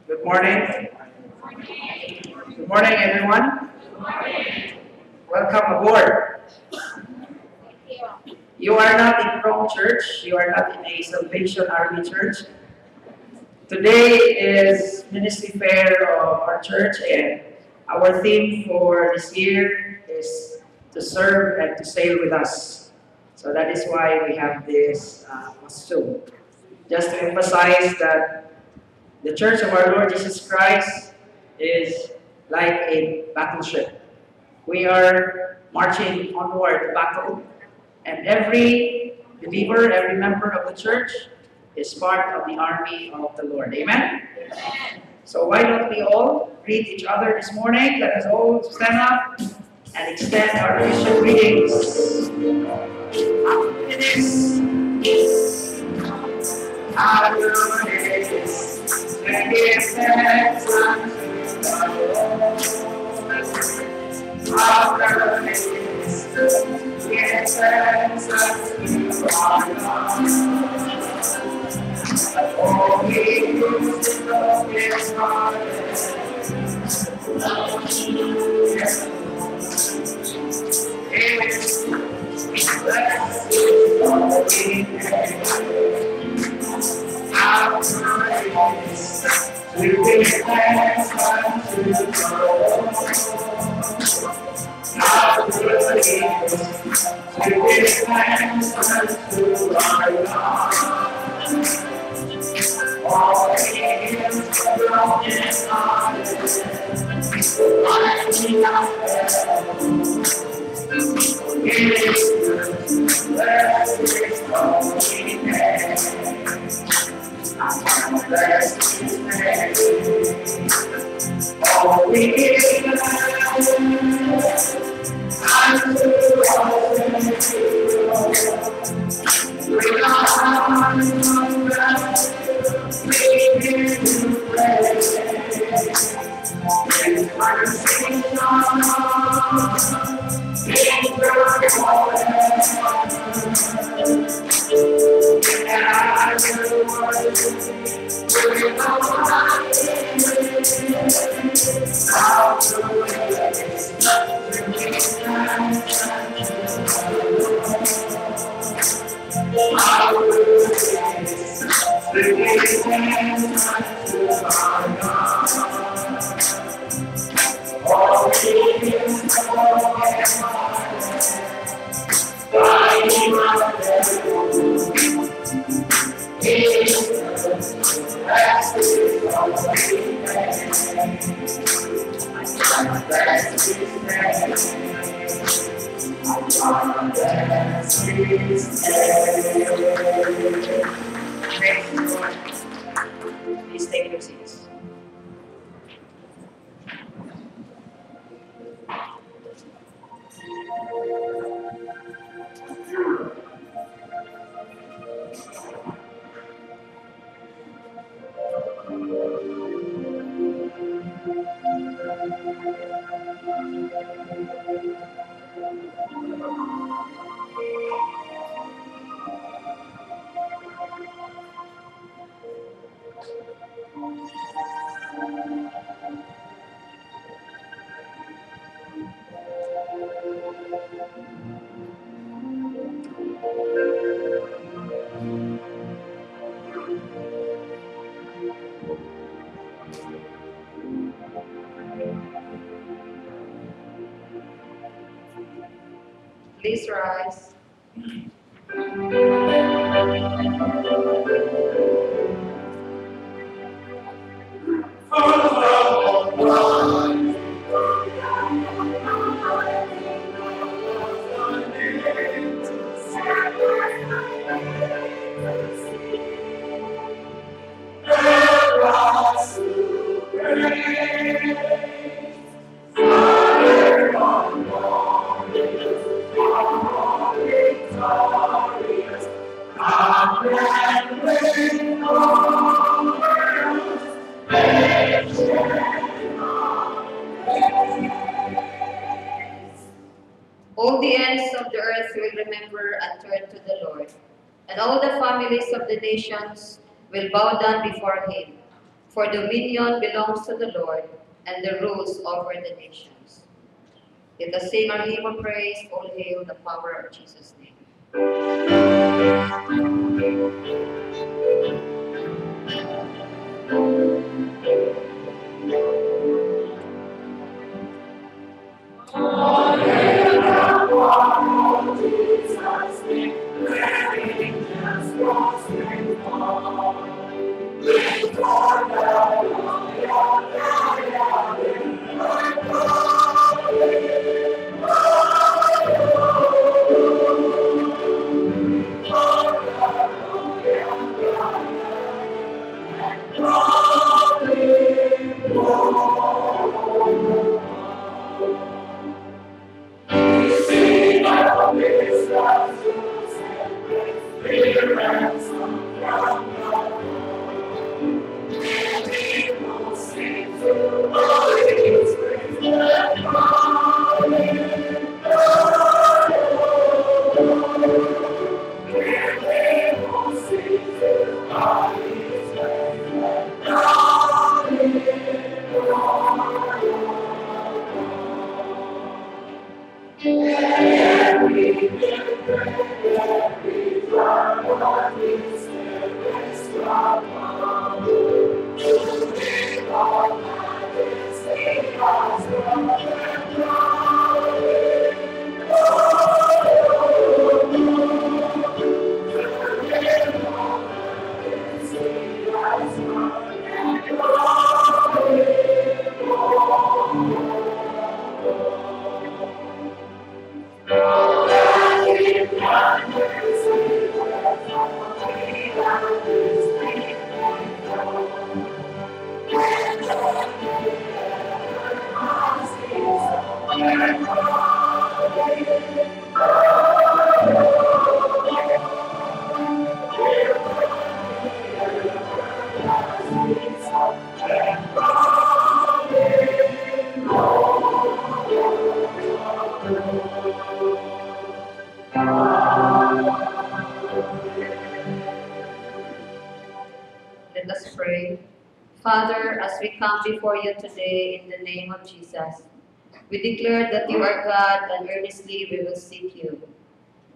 Good morning. Good morning, everyone. Welcome aboard. You are not in Chrome Church. You are not in a Salvation Army church. Today is Ministry Fair of our church, and our theme for this year is to serve and to sail with us. So that is why we have this costume. Just to emphasize that the Church of our Lord Jesus Christ is like a battleship. We are marching onward to battle, and every believer, every member of the church is part of the army of the Lord. Amen? So why don't we all greet each other this morning? Let us all stand up and extend our Christian greetings. It is our Lord is and give thanks unto the Lord. Our Lord is give thanks unto our Lord. Oh, he moves the broken hearted. It's blessed holy name. Our praise to give thanks unto the Lord. Our praise to give thanks unto our God. All is broken hearted, rising up it is blessed holy name. Blessed his name. All we give unto our Savior. We are we give you praise. In mercy, in your Please take your seats. Please rise. All the ends of the earth will remember and turn to the Lord, and all the families of the nations will bow down before him. For dominion belongs to the Lord, and the rules over the nations. Let us sing our hymn of praise, All Hail the Power of Jesus' name. Let us pray. Father, as we come before you today in the name of Jesus, we declare that you are God and earnestly we will seek you.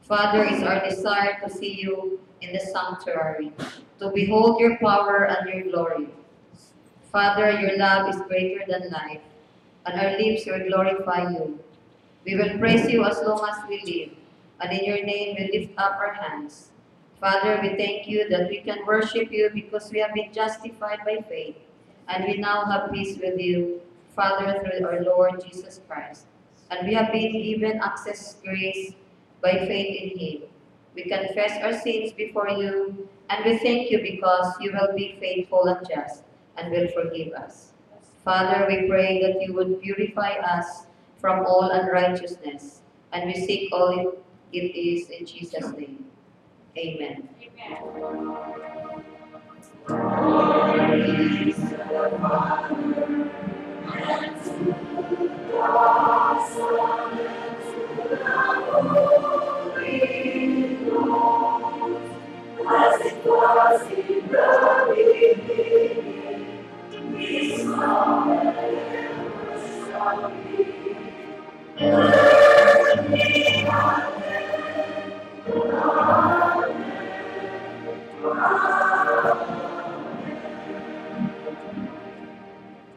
Father, it's our desire to see you in the sanctuary, to behold your power and your glory. Father, your love is greater than life, and our lips will glorify you. We will praise you as long as we live, and in your name we lift up our hands. Father, we thank you that we can worship you because we have been justified by faith, and we now have peace with you, Father, through our Lord Jesus Christ. And we have been given access grace by faith in him. We confess our sins before you, and we thank you because you will be faithful and just, and will forgive us. Father, we pray that you would purify us from all unrighteousness, and we seek all it is in Jesus' name. Amen.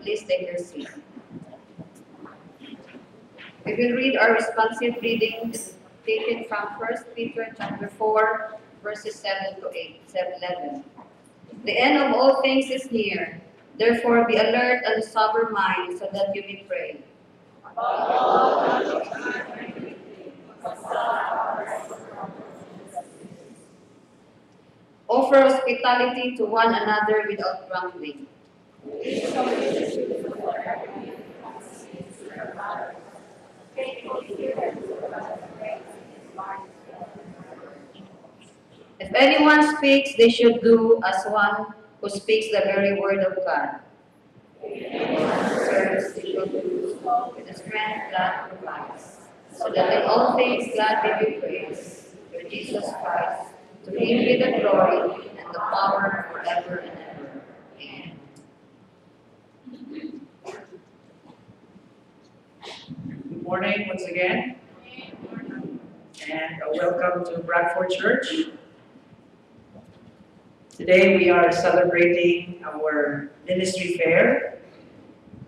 Please take your seat. We will read our responsive reading taken from 1 Peter chapter 4, verses 7 to 11. The end of all things is near. Therefore be alert and sober mind so that you may pray. Offer hospitality to one another without grumbling. If anyone speaks, they should do as one who speaks the very word of God. Serves, they should do so with the strength God provides, so that in all things God may be praised through Jesus Christ. To Him be the glory and the power forever and ever. Amen. Good morning once again, and welcome to Bradford Church. Today we are celebrating our ministry fair,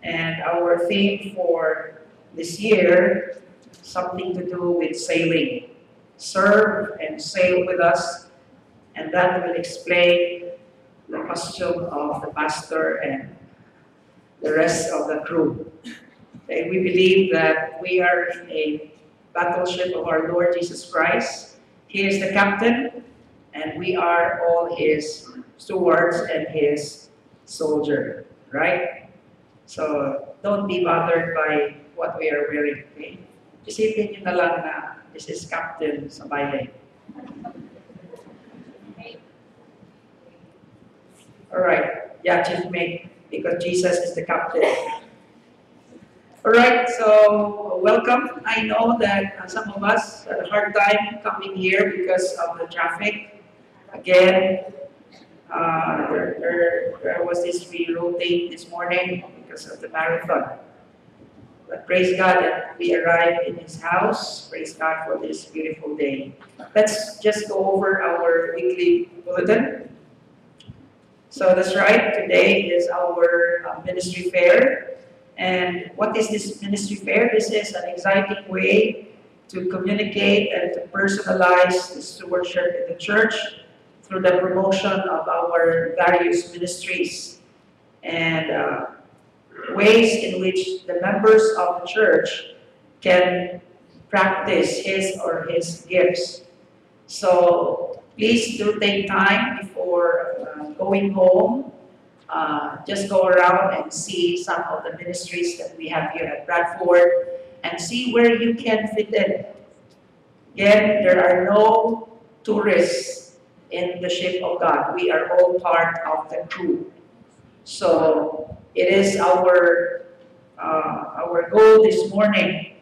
and our theme for this year, something to do with sailing. Serve and sail with us, and that will explain the costume of the pastor and the rest of the crew. Okay, we believe that we are in a battleship of our Lord Jesus Christ. He is the captain, and we are all His stewards and His soldier, right? So don't be bothered by what we are wearing, okay? Isipin nyo na lang na this is captain sa bayan. Alright, yeah, Chief Mate, because Jesus is the captain. Alright, so welcome. I know that some of us had a hard time coming here because of the traffic. Again, there was this rerouting this morning because of the marathon. But praise God that we arrived in His house. Praise God for this beautiful day. Let's just go over our weekly bulletin. So that's right, today is our ministry fair. And what is this ministry fair? This is an exciting way to communicate and to personalize the stewardship in the church through the promotion of our various ministries and ways in which the members of the church can practice his or his gifts. So please do take time before going home. Just go around and see some of the ministries that we have here at Bradford and see where you can fit in. Again, there are no tourists in the ship of God. We are all part of the crew. So it is our goal this morning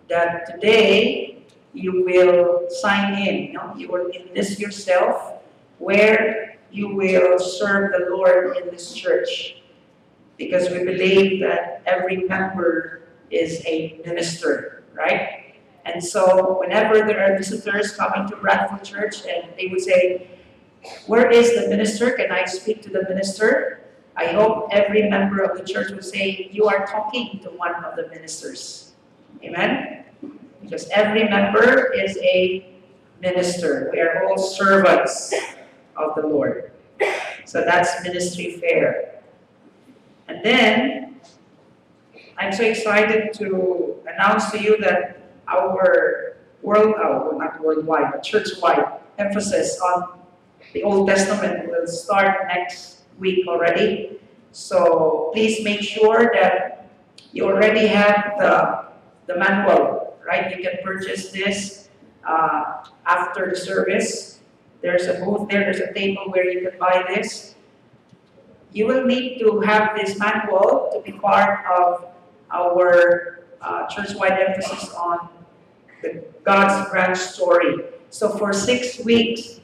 that today you will sign in. You will enlist yourself where you will serve the Lord in this church, because we believe that every member is a minister, right? And so whenever there are visitors coming to Bradford Church and they would say, "Where is the minister? Can I speak to the minister?" I hope every member of the church will say, "You are talking to one of the ministers." Amen? Because every member is a minister. We are all servants of the Lord. So that's ministry fair. And then, I'm so excited to announce to you that our not worldwide, but church-wide emphasis on the Old Testament will start next week already. So please make sure that you already have the manual, right? You can purchase this after the service. There's a booth there, there's a table where you can buy this. You will need to have this manual to be part of our church-wide emphasis on God's grand story. So for 6 weeks,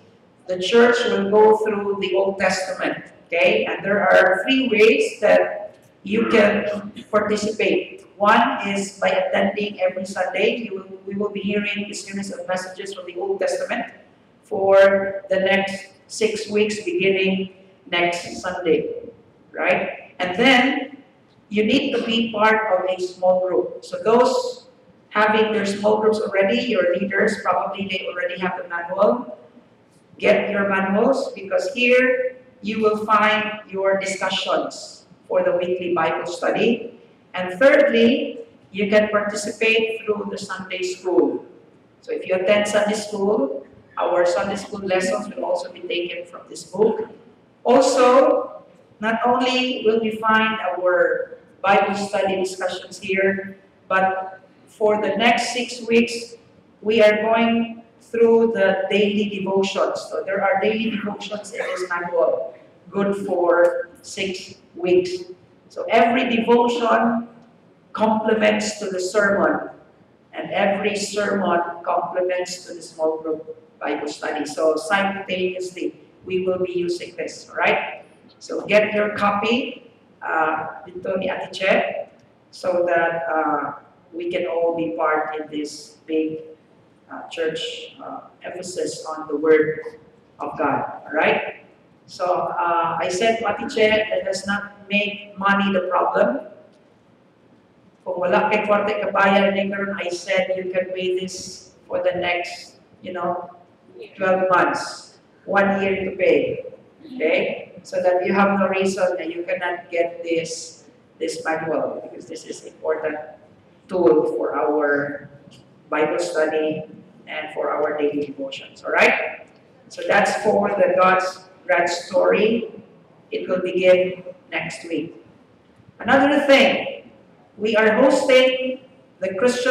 the church will go through the Old Testament, okay? And there are 3 ways that you can participate. One is by attending every Sunday. We will be hearing a series of messages from the Old Testament for the next 6 weeks, beginning next Sunday, right? And then you need to be part of a small group. So those having their small groups already, your leaders, probably they already have the manual. Get your manuals, because here you will find your discussions for the weekly Bible study. And thirdly, you can participate through the Sunday school. So if you attend Sunday school, Our Sunday school lessons will also be taken from this book. Also, not only will we find our Bible study discussions here, but for the next 6 weeks, we are going through the daily devotions. So there are daily devotions in this manual, good for 6 weeks. So every devotion complements to the sermon, and every sermon complements to the small group Bible study. So simultaneously, we will be using this, all right? So get your copy dito ni Ate Che so that we can all be part in this big church emphasis on the Word of God, all right? So I said to Ate Che, let us not make money the problem. Kung wala kay kwarta kabayan ni karon, I said you can pay this for the next, 12 months, 1 year to pay. Okay? So that you have no reason that you cannot get this manual, because this is important tool for our Bible study and for our daily devotions. All right? So that's for the God's grand story. It will begin next week. Another thing, we are hosting the Christian